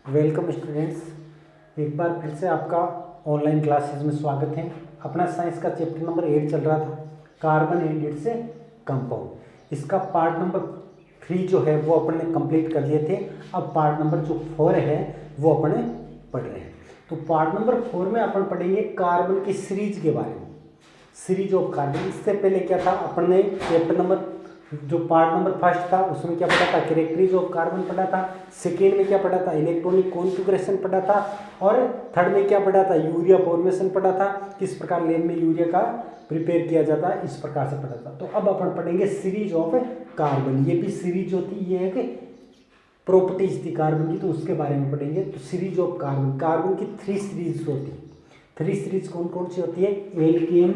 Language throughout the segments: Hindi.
वेलकम स्टूडेंट्स, एक बार फिर से आपका ऑनलाइन क्लासेस में स्वागत है। अपना साइंस का चैप्टर नंबर 8 चल रहा था, कार्बन एंड इट्स कंपाउंड। इसका पार्ट नंबर 3 जो है वो अपन ने कंप्लीट कर लिए थे। अब पार्ट नंबर जो 4 है वो अपने पढ़ रहे हैं। तो पार्ट नंबर 4 में अपन पढ़ेंगे कार्बन की सीरीज के बारे में, सीरीज ऑफ कार्बन। इससे पहले क्या था, अपन ने चैप्टर नंबर जो पार्ट नंबर फर्स्ट था उसमें क्या पढ़ा था, कैरेक्टरीज ऑफ कार्बन पढ़ा था। सेकेंड में क्या पढ़ा था, इलेक्ट्रॉनिक कॉन्फ़िगरेशन पढ़ा था। और थर्ड में क्या पढ़ा था, यूरिया फॉर्मेशन पढ़ा था, किस प्रकार लैब में यूरिया का प्रिपेयर किया जाता है, इस प्रकार से पढ़ा था। तो अब अपन पढ़ेंगे सीरीज ऑफ कार्बन। ये भी सीरीज होती है, ये एक प्रॉपर्टीज थी कार्बन की, तो उसके बारे में पढ़ेंगे। तो सीरीज ऑफ कार्बन, कार्बन की 3 सीरीज होती है। 3 सीरीज कौन कौन सी होती है, एल्केन,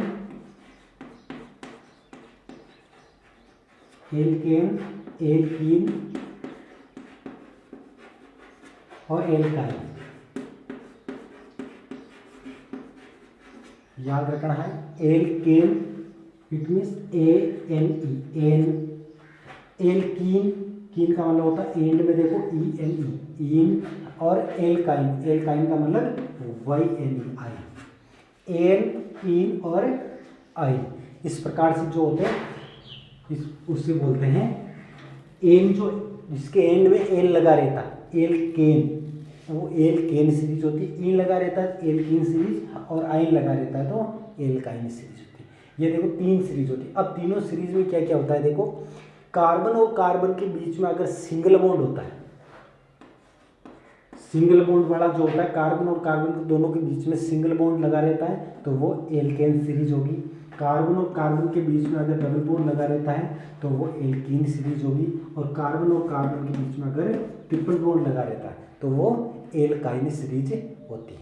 एल्कीन और एल्काइन। याद रखना है, alkene it means ANE, alkene, कीन का मतलब होता है एंड में देखो ENE, इन। और एल्काइन, एल्काइन का मतलब YNE, एल, इन और आइन। इस प्रकार से जो होते हैं उससे बोलते हैं एन, जो जिसके एंड में एन लगा रहता है, एल्केन, वो एल्केन सीरीज होती है। इन लगा रहता है एल्कीन सीरीज, और आइन लगा रहता है तो एल्काइन सीरीज होती है। ये देखो 3 सीरीज होती है। अब तीनों सीरीज में क्या क्या होता है, देखो कार्बन और कार्बन के बीच में अगर सिंगल बॉन्ड होता है, सिंगल बॉन्ड वाला जो होता है, कार्बन और कार्बन दोनों के बीच में सिंगल बॉन्ड लगा रहता है तो वो एल्केन सीरीज होगी। कार्बन और कार्बन के बीच में अगर डबल बॉन्ड लगा रहता है तो वो एल्कीन सीरीज होगी। और कार्बन और कार्बन के बीच में अगर ट्रिपल बॉन्ड लगा रहता है तो वो एल्काइन सीरीज होती है।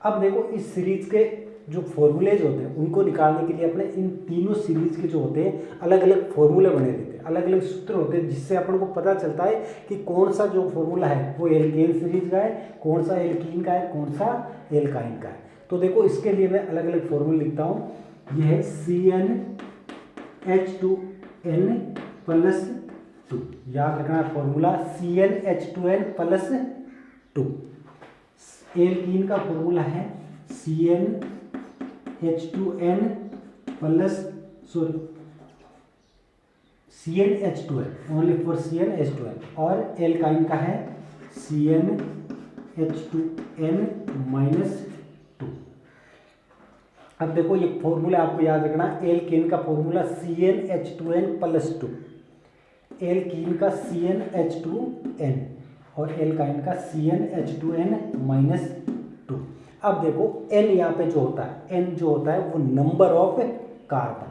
अब देखो इस सीरीज के जो फॉर्मूलेज होते हैं उनको निकालने के लिए अपने इन तीनों सीरीज के जो होते हैं अलग अलग फॉर्मूले बने रहते हैं, अलग अलग सूत्र होते हैं, जिससे अपन को पता चलता है कि कौन सा जो फॉर्मूला है वो एल्केन सीरीज का है, कौन सा एल्कीन का है, कौन सा एल्काइन का है। तो देखो इसके लिए मैं अलग अलग फॉर्मूले लिखता हूँ। यह है CnH2n+2। याद रखना फॉर्मूला CnH2n+2। एल्कीन का फॉर्मूला है CnH2n, ओनली फॉर CnH2n। और एल्काइन का है CnH2n-2। अब देखो ये फॉर्मूला आपको याद रखना, एल्केन का फॉर्मूला CnH2n+2, एल्कीन का CnH2n और एल्काइन का CnH2n-2। अब देखो N यहाँ पे जो होता है, N जो होता है वो नंबर ऑफ कार्बन,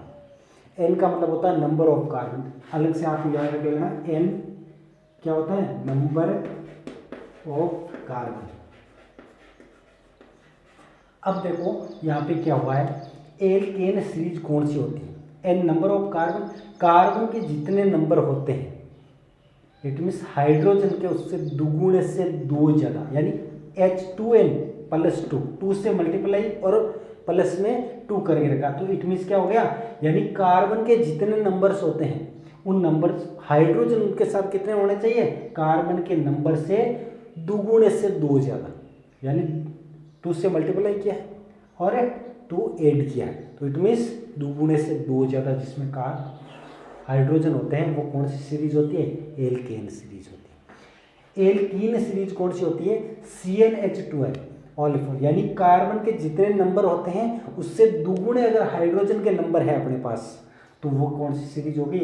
N का मतलब होता है नंबर ऑफ कार्बन। अलग से आप याद रख लेना, N क्या होता है, नंबर ऑफ कार्बन। अब देखो यहाँ पे क्या हुआ है, एल्केन सीरीज कौन सी होती है, N number of carbon. Carbon के जितने नंबर होते हैं इट मीन्स हाइड्रोजन के उससे दुगुने से 2 ज़्यादा, यानी H2n+2, 2 से मल्टीप्लाई और प्लस में 2 करके रखा, तो इट मीन्स क्या हो गया, यानी कार्बन के जितने नंबर्स होते हैं उन नंबर्स हाइड्रोजन उनके साथ कितने होने चाहिए, कार्बन के नंबर से दुगुने से 2 ज़्यादा, यानी 2 से मल्टीप्लाई किया है और 2 ऐड किया है, तो इट मीन्स दुगुने से 2 ज़्यादा जिसमें हाइड्रोजन होते हैं वो कौन सी सीरीज होती है, एल्केन सीरीज होती है। एल्कीन सीरीज कौन सी होती है, CnH2n ऑल फोर, यानी कार्बन के जितने नंबर होते हैं उससे दुगुने अगर हाइड्रोजन के नंबर है अपने पास तो वो कौन सी सीरीज होगी,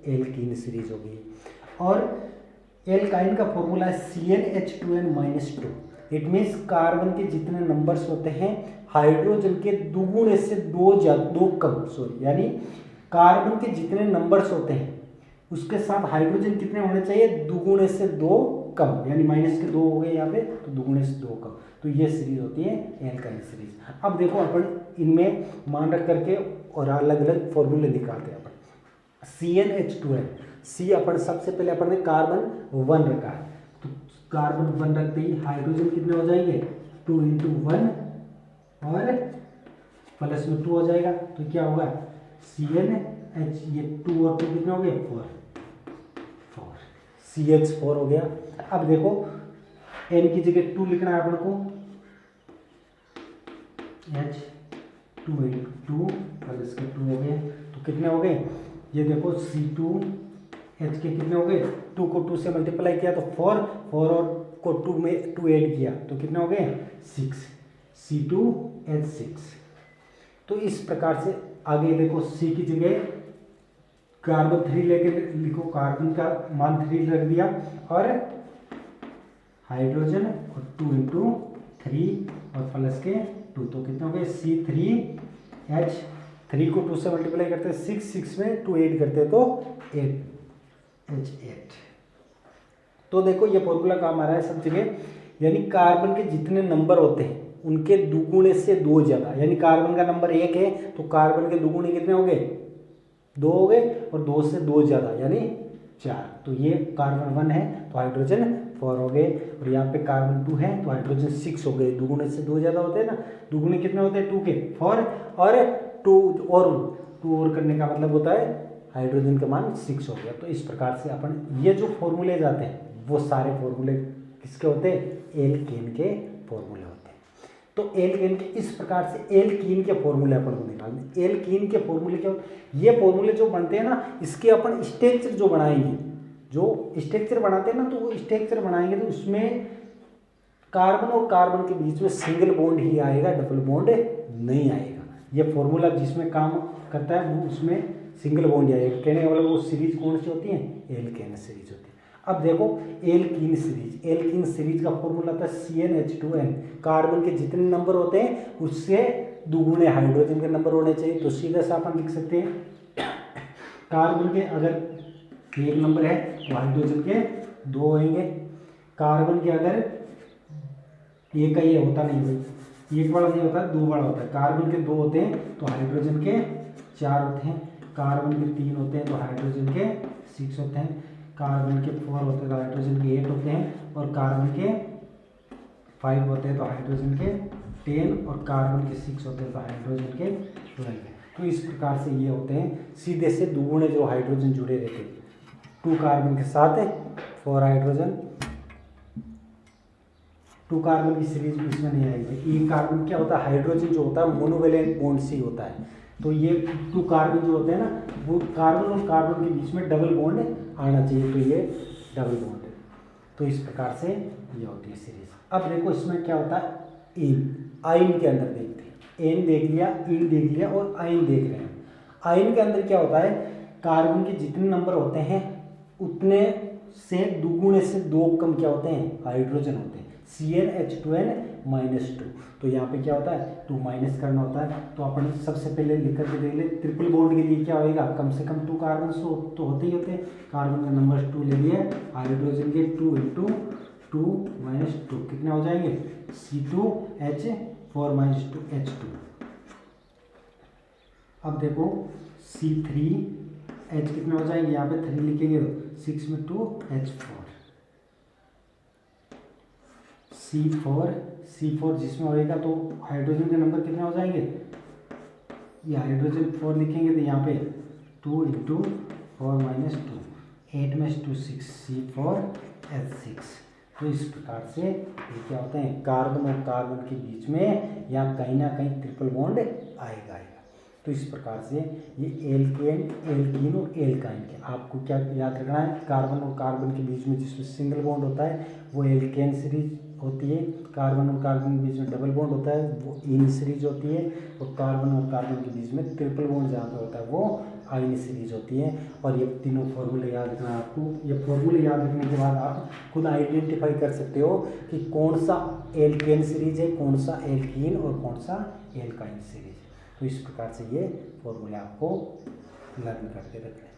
एल्कीन सीरीज होगी। और एल्काइन का फॉर्मूला है CnH2n-2। इट मीन्स कार्बन के जितने नंबर्स होते हैं हाइड्रोजन के दुगुने से 2 कम, यानी कार्बन के जितने नंबर्स होते हैं उसके साथ हाइड्रोजन कितने होने चाहिए, दुगुने से 2 कम, यानी -2 हो गए यहाँ पे, तो दुगुने से 2 कम, तो ये सीरीज होती है एल्काइन सीरीज। अब देखो अपन इनमें मान रख करके और अलग अलग फॉर्मूले निकालते हैं अपन। CnH2n, C अपन सबसे पहले अपन ने कार्बन 1 रखा है, तो कार्बन 1 रखते ही हाइड्रोजन कितने हो जाएंगे, 2 × 1 और प्लस में 2 हो जाएगा, तो क्या होगा CnH, ये 2 और 2 कितने हो गए, 4, CH4 हो गया। अब देखो एन की जगह 2 लिखना है अपन को, H2 और इसके 2 हो गए, तो कितने हो गए, ये देखो C2H के कितने हो गए, 2 को 2 से मल्टीप्लाई किया तो 4 और को 2 में 2 ऐड किया तो कितने हो गए 6, C2H6। तो इस प्रकार से आगे देखो C की जगह कार्बन 3 लेके लिखो, कार्बन का मान 3 रख दिया और हाइड्रोजन और 2 इंटू 3 और प्लस के 2, तो कितने हो गए C3H, 3 को 2 से मल्टीप्लाई करते हैं 6 में 2 ऐड करते हैं तो 8H8। तो देखो ये फॉर्मूला काम आ रहा है सब जगह, यानी कार्बन के जितने नंबर होते हैं उनके दुगुने से 2 ज़्यादा, यानी कार्बन का नंबर 1 है तो कार्बन के दुगुने कितने हो गए 2 हो गए, और 2 से 2 ज़्यादा यानी 4, तो ये कार्बन 1 है तो हाइड्रोजन 4 हो गए, और यहाँ पे कार्बन 2 है तो हाइड्रोजन 6 हो गए, दुगुने से 2 ज़्यादा होते हैं ना, दुगुने कितने होते हैं 2 के 4, और 2 और करने का मतलब होता है हाइड्रोजन का मान 6 हो गया। तो इस प्रकार से अपन ये जो फॉर्मूले जाते हैं वो सारे फॉर्मूले किसके होते हैं, एल्केन के फॉर्मूले होते हैं। तो एल्केन के इस प्रकार से एल्कीन के फॉर्मूले अपन को निकालने, एल्कीन के फॉर्मूले क्या होते हैं, ये फॉर्मूले जो बनते हैं ना इसके अपन स्ट्रक्चर जो बनाएंगे, जो स्ट्रक्चर बनाते हैं ना, तो वो स्ट्रक्चर बनाएंगे तो उसमें कार्बन और कार्बन के बीच में सिंगल बॉन्ड ही आएगा, डबल बॉन्ड नहीं आएगा। ये फॉर्मूला जिसमें काम करता है वो उसमें सिंगल बॉन्ड आएगा। कहने का मतलब वो सीरीज कौन सी होती है, एल्केन सीरीज होती है। अब देखो एल्कीन सीरीज, एल्कीन सीरीज का फॉर्मूला था CnH2n, कार्बन के जितने नंबर होते हैं उससे दुगुने हाइड्रोजन के नंबर होने चाहिए, तो सीधा सा अपन लिख सकते हैं कार्बन के अगर 1 नंबर है तो हाइड्रोजन के 2 होंगे, कार्बन के अगर एक का ये होता नहीं भाई, 1 वाला नहीं होता 2 वाला होता है, कार्बन के 2 होते हैं तो हाइड्रोजन के 4 होते हैं, कार्बन के 3 होते हैं तो हाइड्रोजन के 6 होते हैं, कार्बन के 4 होते हैं तो हाइड्रोजन के 8 होते हैं, और कार्बन के 5 होते हैं तो हाइड्रोजन के 10, और कार्बन के 6 होते हैं तो हाइड्रोजन के 12 है। तो इस प्रकार से ये होते हैं सीधे से दुगुने जो हाइड्रोजन जुड़े रहते हैं, 2 कार्बन के साथ 4 हाइड्रोजन, 2 कार्बन की सीरीज इसमें नहीं आएगी। एक कार्बन क्या होता है, हाइड्रोजन जो होता है मोनोवेलेंट बॉन्ड सी होता है, तो ये 2 कार्बन जो होते हैं ना वो कार्बन और कार्बन के बीच में डबल बॉन्ड आना चाहिए, तो ये डबल बॉन्ड है। तो इस प्रकार से ये होती है सीरीज। अब देखो इसमें क्या होता है, इन आइन के अंदर देखते हैं, एन देख लिया, इन देख लिया और आइन देख रहे हैं। आइन के अंदर क्या होता है, कार्बन के जितने नंबर होते हैं उतने से दुगुने से 2 कम क्या होते हैं, हाइड्रोजन होते हैं, CnH2n-2। तो यहाँ पे क्या होता है 2 माइनस करना होता है, तो अपन सबसे पहले लिख करके देख ले, ट्रिपल बॉन्ड के लिए क्या होएगा, कम से कम 2 कार्बन तो होते ही होते हैं, कार्बन का नंबर 2 ले लिया, हाइड्रोजन के 2 इंटू 2 माइनस 2 कितने हो जाएंगे C2H4-2H2। अब देखो C3H कितने हो जाएंगे, यहाँ पे 3 लिखेंगे तो 6 में 2 H4, C4 जिसमें होएगा तो हाइड्रोजन के नंबर कितने हो जाएंगे, ये हाइड्रोजन 4 लिखेंगे तो यहाँ पे 2 इंटू 4 माइनस 2, 8 में 2 6, C4H6। तो इस प्रकार से ये क्या होता है, कार्बन और कार्बन के बीच में या कहीं ना कहीं ट्रिपल बॉन्ड आएगा। तो इस प्रकार से ये एल्कीन और एल्काइन के आपको क्या याद रखना है, कार्बन और कार्बन के बीच में जिसमें सिंगल बॉन्ड होता है वो एल्केन सीरीज होती है, कार्बन और कार्बन के बीच में डबल बॉन्ड होता है वो इन सीरीज होती है, और कार्बन और कार्बन के बीच में ट्रिपल बॉन्ड जहाँ पे होता है वो आइन सीरीज होती है। और ये तीनों फॉर्मूले याद रखना है आपको। ये फॉर्मूले याद रखने के बाद आप खुद आइडेंटिफाई कर सकते हो कि कौन सा एल्केन सीरीज है, कौन सा एल्कीन और कौन सा एल्काइन सीरीज है। तो इस प्रकार से ये फॉर्मूले आपको लर्न करके रखना है।